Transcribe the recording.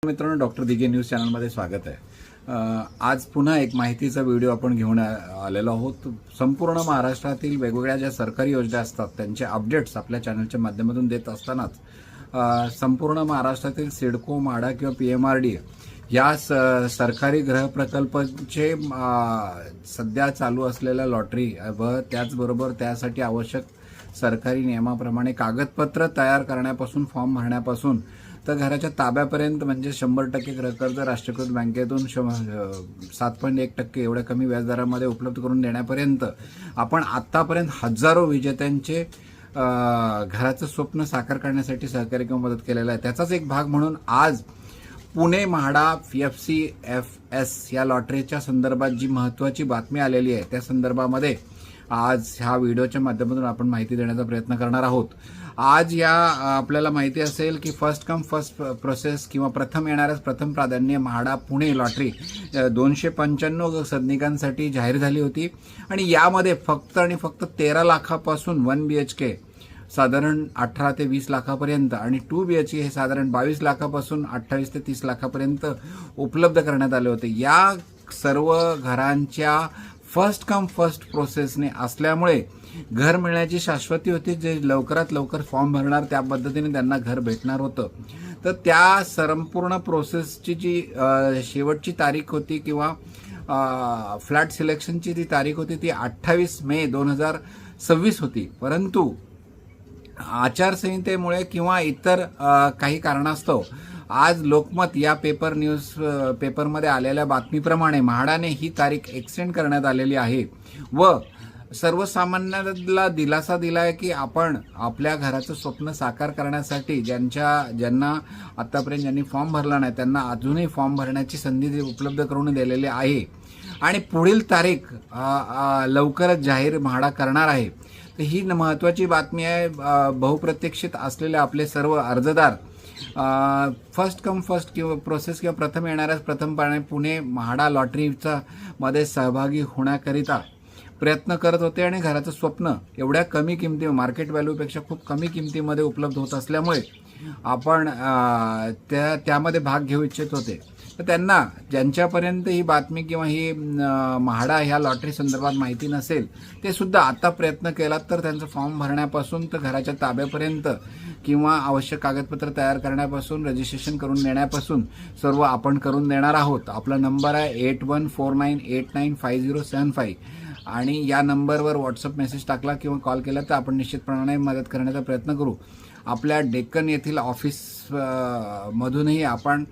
मित्रांनो, doctor Dighe news चॅनलमध्ये स्वागत आहे। आज पुन्हा एक माहितीचा व्हिडिओ आपण घेऊन आलेलो आहोत। संपूर्ण महाराष्ट्रातील वेगवेगळ्या ज्या सरकारी योजना असतात त्यांचे अपडेट्स आपल्या चॅनलच्या माध्यमातून देत असतानाच संपूर्ण महाराष्ट्रातील सिडको, माडा किंवा PMRD या सरकारी गृह प्रकल्पाचे सध्या चालू असलेल्या लॉटरी व त्याचबरोबर त्यासाठी आवश्यक सरकारी नियमाप्रमाणे कागदपत्र तयार करण्यापासून, फॉर्म भरण्यापासून तर घराच्या ताब्यापर्यंत म्हणजे 100% गृहकर्ज राष्ट्रीयकृत बँकेतून 7.1% एवढ्या कमी व्याजदरामध्ये उपलब्ध करून देण्यापर्यंत आपण आतापर्यंत हजारो विजेत्यांचे घराचं स्वप्न साकार करण्यासाठी सहकार्य किंवा मदत केलेला आहे। त्याचाच एक भाग म्हणून आज पुणे म्हाडा FCFS या लॉटरीच्या संदर्भात जी महत्त्वाची बातमी आलेली आहे त्या संदर्भामध्ये आज ह्या व्हिडिओच्या माध्यमातून आपण माहिती देण्याचा प्रयत्न करणार आहोत। आज या आपल्याला माहिती असेल की फर्स्ट कम फर्स्ट प्रोसेस किंवा प्रथम येणाऱ्यास प्रथम प्राधान्य म्हाडा पुणे लॉटरी 295 सदनिकांसाठी जाहीर झाली होती आणि यामध्ये फक्त आणि फक्त 13 लाखापासून 1 BHK साधारण 18 ते 20 लाखापर्यंत आणि 2 BHK हे साधारण 22 लाखापासून 28 ते 30 लाखापर्यंत उपलब्ध करण्यात आले होते। या सर्व घरांच्या फर्स्ट कम फर्स्ट प्रोसेसने असल्यामुळे घर मिळण्याची शाश्वती होती। जे लवकरात लवकर फॉर्म भरणार त्या पद्धतीने त्यांना घर भेटणार होतं। तर त्या संपूर्ण प्रोसेसची जी शेवटची तारीख होती किंवा फ्लॅट सिलेक्शनची जी तारीख होती ती 28 मे 2026 होती, परंतु आचारसंहितेमुळे किंवा इतर काही कारणास्तव आज लोकमत या पेपरमध्ये आलेल्या बातमीप्रमाणे म्हाडाने ही तारीख एक्सटेंड करण्यात आलेली आहे व सर्वसामान्यांना दिलासा दिलाय की आपण आपल्या घराचं स्वप्न साकार करण्यासाठी ज्यांना आतापर्यंत ज्यांनी फॉर्म भरला नाही त्यांना अजूनही फॉर्म भरण्याची संधी उपलब्ध करून दिलेली आहे आणि पुढील तारीख लवकरच जाहीर म्हाडा करणार आहे। तर ही महत्त्वाची बातमी आहे। बहुप्रतीक्षित असलेले आपले सर्व अर्जदार फर्स्ट कम फर्स्ट किंवा प्रोसेस किंवा प्रथम येणाऱ्यास प्रथम पुणे म्हाडा लॉटरीचा मध्ये सहभागी होण्याकरिता प्रयत्न करत होते आणि घराचं स्वप्न एवढ्या कमी किमती मार्केट व्हॅल्यूपेक्षा खूप कमी किमतीमध्ये उपलब्ध होत असल्यामुळे आपण त्यामध्ये भाग घेऊ इच्छित होते। तर त्यांना ज्यांच्यापर्यंत ही बातमी किंवा ही म्हाडा ह्या लॉटरी संदर्भात माहिती नसेल ते सुद्धा आता प्रयत्न केलात तर त्यांचं फॉर्म भरण्यापासून तर घराच्या ताब्यापर्यंत किंवा आवश्यक कागदपत्र तयार करण्यापासून, रजिस्ट्रेशन करून देण्यापासून सर्व आपण करून देणार आहोत। आपला नंबर आहे 8149895075 आणि या नंबरवर व्हॉट्सअप मेसेज टाकला किंवा कॉल केला तर आपण निश्चितपणाने मदत करण्याचा प्रयत्न करू। आपल्या डेक्कन येथील ऑफिस मधूनही आपण